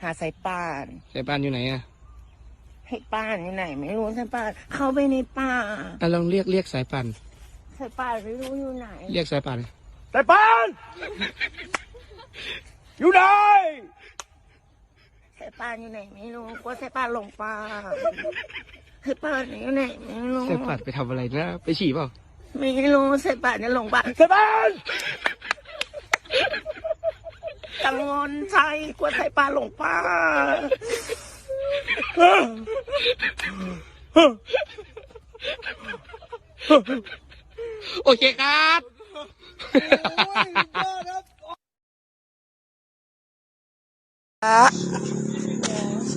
หาสายป่าน สายป่านอยู่ไหนอะ ให้ป่านอยู่ไหนไม่รู้สายป่านเข้าไปในป่า ลองเรียกสายป่าน สายป่านไม่รู้อยู่ไหน เรียกสายป่าน สายป่านอยู่ไหน สายป่านอยู่ไหนไม่รู้กลัวสายป่านหลงป่าสายป่านอยู่ไหนไม่รู้ สายป่านไปทำอะไรนะไปฉี่เปล่า ไม่รู้สายป่านจะหลงป่า สายป่าน กังวลใจกลัวสายป่านหลงป่า โอเคครับ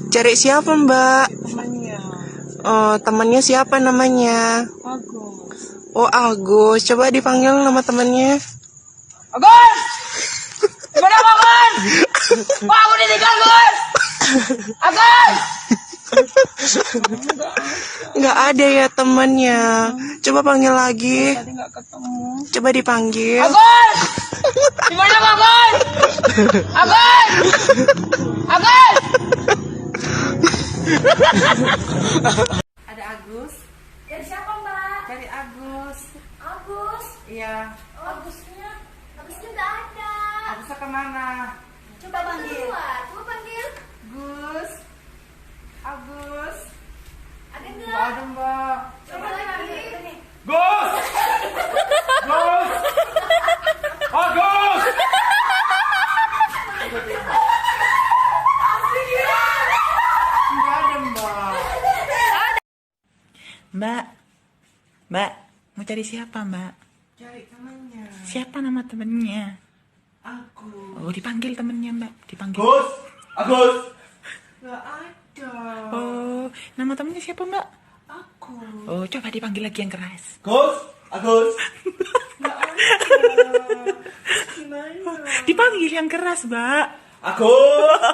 Cari siapa mbak? Temannya Oh temannya siapa namanya? Agus. Oh Agus, coba dipanggil nama temannya. Agus! Gimana Agus? Pak aku ditinggal Agus! Agus! Nggak ada ya temannya. Coba panggil lagi. Tadi nggak ketemu. Coba dipanggil. Agus! Gimana Agus? Agus! Agus! Ada Agus. Dari siapa mbak? Cari Agus. Agus? Iya. Oh, Agusnya nggak ada. Agusnya kemana? Coba panggil. Coba panggil. Gus. Agus. Ada Nggak nggak? ada mbak. Coba lagi. Gus Gus Agus Nggak ada mbak. Mbak, mau cari siapa mbak? Cari temannya. Siapa nama temennya? Agus. Oh dipanggil temennya mbak, dipanggil. Gus Agus Nggak ada. Oh, nama temennya siapa mbak? Aku. Oh coba dipanggil lagi yang keras. Gus Agus Nggak ada. Gimana? Dipanggil yang keras mbak. Agus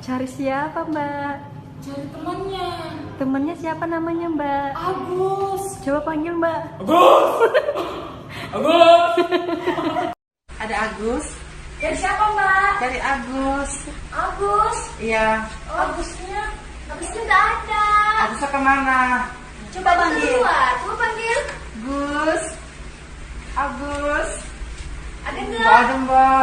Cari siapa mbak? Cari temannya. Temennya siapa namanya mbak? Agus. Coba panggil mbak. Agus Agus Ada Agus. Dari siapa mbak? Cari Agus. Agus? Iya. Oh, Agusnya nggak ada. Agusnya kemana? Coba panggil. Coba panggil. Gus. Agus. Ada Nggak nggak? ada mbak.